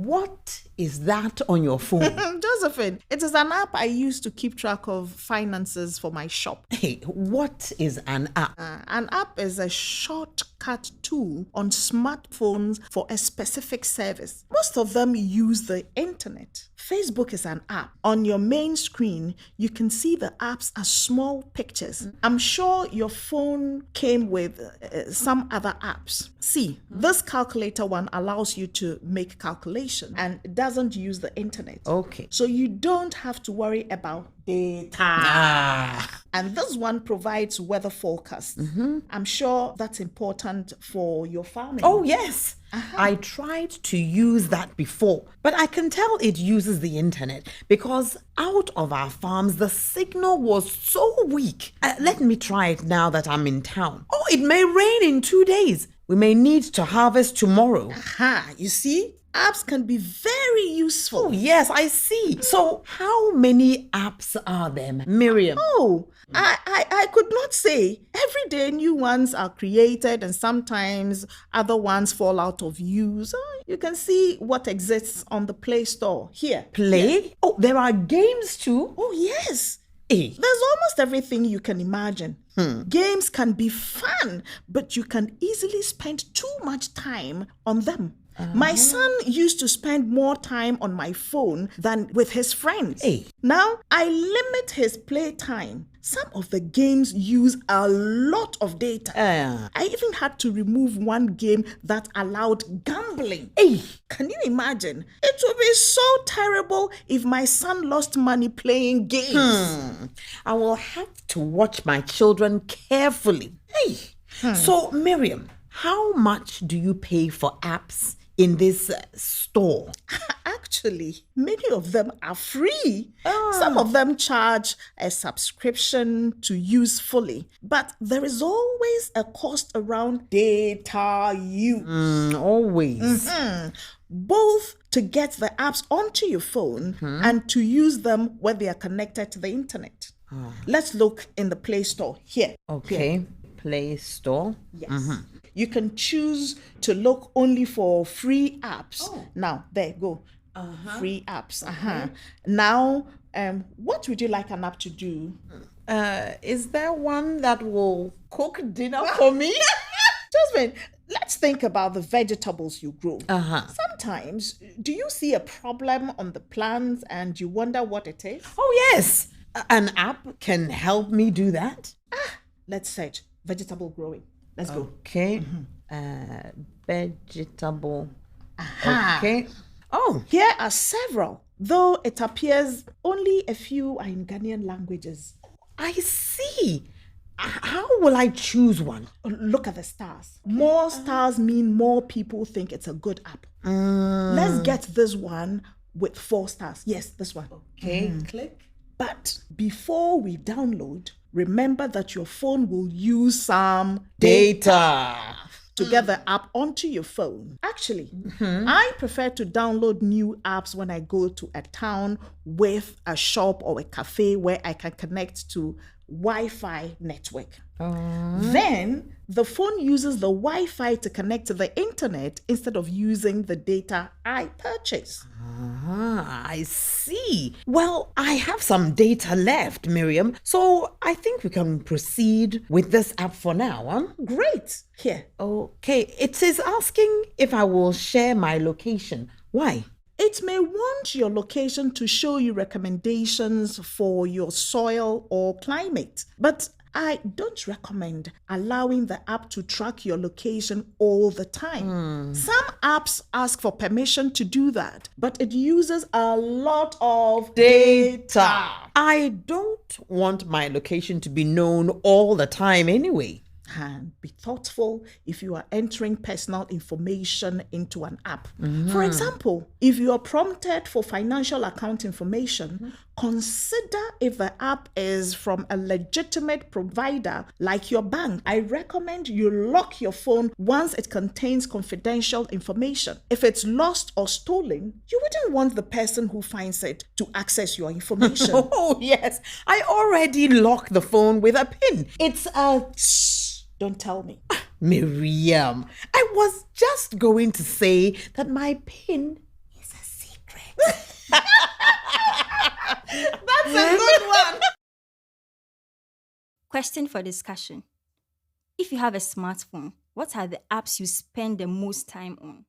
What is that on your phone? Josephine, it is an app I use to keep track of finances for my shop. Hey, what is an app? An app is a shortcut tool on smartphones for a specific service. Most of them use the internet. Facebook is an app. On your main screen, you can see the apps as small pictures. I'm sure your phone came with some other apps. See, this calculator one allows you to make calculations and it doesn't use the internet. Okay. So you don't have to worry about data. And this one provides weather forecast. I'm sure that's important for your family. Oh, yes. I tried to use that before, but I can tell it uses the internet because out of our farms, the signal was so weak. Let me try it now that I'm in town. Oh, it may rain in 2 days. We may need to harvest tomorrow. You see? Apps can be very useful. Oh, yes, I see. So how many apps are there, Miriam? Oh, I could not say. Every day new ones are created and sometimes other ones fall out of use. You can see what exists on the Play Store here. Play? Yes. Oh, there are games too? Oh, yes. Hey. There's almost everything you can imagine. Games can be fun, but you can easily spend too much time on them. My son used to spend more time on my phone than with his friends. Hey. Now, I limit his playtime. Some of the games use a lot of data. I even had to remove one game that allowed gambling. Hey. Can you imagine? It would be so terrible if my son lost money playing games. I will have to watch my children carefully. Hey. So, Miriam, how much do you pay for apps in this store? Actually, many of them are free. Some of them charge a subscription to use fully, but there is always a cost around data use. Always. Both to get the apps onto your phone and to use them when they are connected to the internet. Let's look in the Play Store here. Okay, Here. Play Store. Yes. You can choose to look only for free apps. Now, there you go. Free apps. Now, what would you like an app to do? Is there one that will cook dinner for me? Jasmine, let's think about the vegetables you grow. Sometimes, do you see a problem on the plants and you wonder what it is? Oh, yes. An app can help me do that. Let's search vegetable growing. Let's go. Okay. Vegetable. Okay. Oh, Here are several, though it appears only a few are in Ghanaian languages. I see. How will I choose one? Look at the stars. More stars mean more people think it's a good app. Let's get this one with 4 stars. Yes, this one. Okay, click. But before we download, remember that your phone will use some Data. to get the app onto your phone. Actually, I prefer to download new apps when I go to a town with a shop or a cafe where I can connect to Wi-Fi network. Then the phone uses the Wi-Fi to connect to the internet instead of using the data I purchase. I see. Well, I have some data left, Miriam, so I think we can proceed with this app for now. Great. Here. Okay, it is asking if I will share my location. Why? It may want your location to show you recommendations for your soil or climate, but I don't recommend allowing the app to track your location all the time. Some apps ask for permission to do that, but it uses a lot of data. I don't want my location to be known all the time anyway. And be thoughtful if you are entering personal information into an app. For example, if you are prompted for financial account information, consider if the app is from a legitimate provider like your bank. I recommend you lock your phone once it contains confidential information. If it's lost or stolen, you wouldn't want the person who finds it to access your information. Oh, yes. I already locked the phone with a pin. It's a... Don't tell me. Miriam, I was just going to say that my pin is a perfect. That's a good one. Question for discussion. If you have a smartphone, what are the apps you spend the most time on?